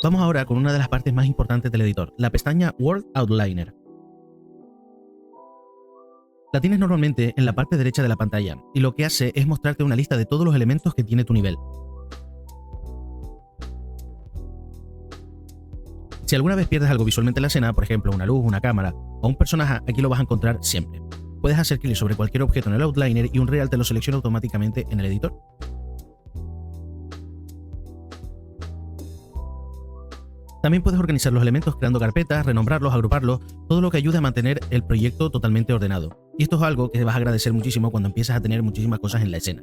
Vamos ahora con una de las partes más importantes del editor, la pestaña World Outliner. La tienes normalmente en la parte derecha de la pantalla y lo que hace es mostrarte una lista de todos los elementos que tiene tu nivel. Si alguna vez pierdes algo visualmente en la escena, por ejemplo una luz, una cámara o un personaje, aquí lo vas a encontrar siempre. Puedes hacer clic sobre cualquier objeto en el Outliner y Unreal te lo selecciona automáticamente en el editor. También puedes organizar los elementos creando carpetas, renombrarlos, agruparlos, todo lo que ayude a mantener el proyecto totalmente ordenado. Y esto es algo que vas a agradecer muchísimo cuando empiezas a tener muchísimas cosas en la escena.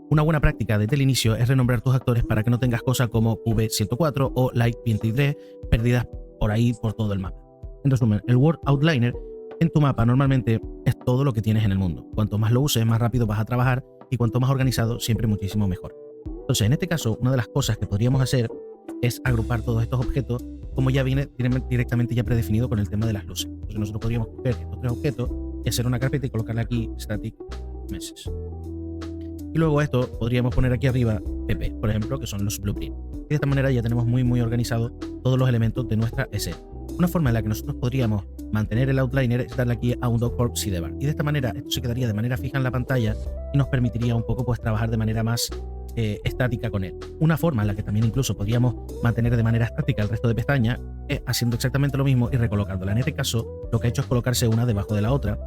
Una buena práctica desde el inicio es renombrar tus actores para que no tengas cosas como V104 o Light 23 perdidas por ahí por todo el mapa. En resumen, el World Outliner en tu mapa normalmente es todo lo que tienes en el mundo. Cuanto más lo uses, más rápido vas a trabajar y cuanto más organizado, siempre muchísimo mejor. Entonces, en este caso, una de las cosas que podríamos hacer es agrupar todos estos objetos como ya viene directamente ya predefinido con el tema de las luces. Entonces nosotros podríamos coger estos tres objetos y hacer una carpeta y colocarle aquí Static Meshes. Y luego esto podríamos poner aquí arriba PP, por ejemplo, que son los blueprints. Y de esta manera ya tenemos muy organizado todos los elementos de nuestra escena. Una forma en la que nosotros podríamos mantener el outliner es darle aquí a un doccorp sidebar. Y de esta manera esto se quedaría de manera fija en la pantalla y nos permitiría un poco pues trabajar de manera más estática con él. Una forma en la que también incluso podríamos mantener de manera estática el resto de pestañas es haciendo exactamente lo mismo y recolocándola. En este caso lo que ha hecho es colocarse una debajo de la otra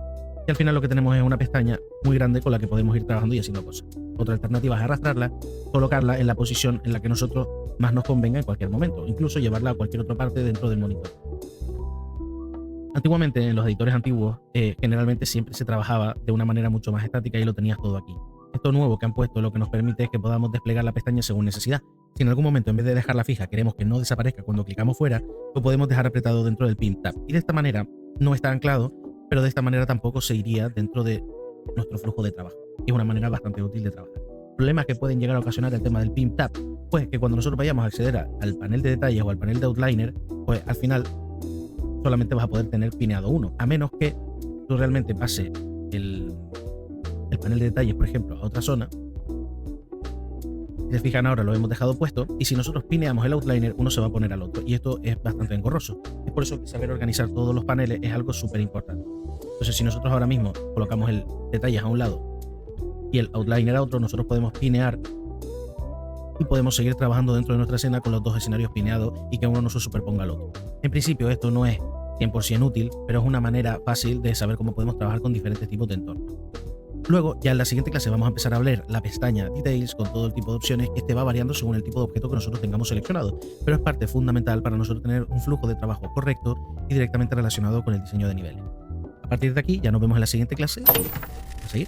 y al final lo que tenemos es una pestaña muy grande con la que podemos ir trabajando y haciendo cosas. Otra alternativa es arrastrarla, colocarla en la posición en la que nosotros más nos convenga en cualquier momento, incluso llevarla a cualquier otra parte dentro del monitor. Antiguamente, en los editores antiguos, generalmente siempre se trabajaba de una manera mucho más estática y lo tenías todo aquí. Esto nuevo que han puesto lo que nos permite es que podamos desplegar la pestaña según necesidad. Si en algún momento en vez de dejarla fija queremos que no desaparezca cuando clicamos fuera, lo podemos dejar apretado dentro del Pin Tab. Y de esta manera no está anclado, pero de esta manera tampoco se iría dentro de nuestro flujo de trabajo. Y es una manera bastante útil de trabajar. Problemas que pueden llegar a ocasionar el tema del Pin Tab, pues que cuando nosotros vayamos a acceder al panel de detalles o al panel de Outliner, pues al final solamente vas a poder tener pineado uno, a menos que tú realmente pases el panel de detalles, por ejemplo, a otra zona. Si se fijan ahora lo hemos dejado puesto y si nosotros pineamos el outliner uno se va a poner al otro y esto es bastante engorroso. Es por eso que saber organizar todos los paneles es algo súper importante. Entonces si nosotros ahora mismo colocamos el detalles a un lado y el outliner a otro, nosotros podemos pinear y podemos seguir trabajando dentro de nuestra escena con los dos escenarios pineados y que uno no se superponga al otro. En principio esto no es 100% útil, pero es una manera fácil de saber cómo podemos trabajar con diferentes tipos de entornos. Luego, ya en la siguiente clase vamos a empezar a ver la pestaña Details con todo el tipo de opciones que este va variando según el tipo de objeto que nosotros tengamos seleccionado, pero es parte fundamental para nosotros tener un flujo de trabajo correcto y directamente relacionado con el diseño de niveles. A partir de aquí ya nos vemos en la siguiente clase. A seguir.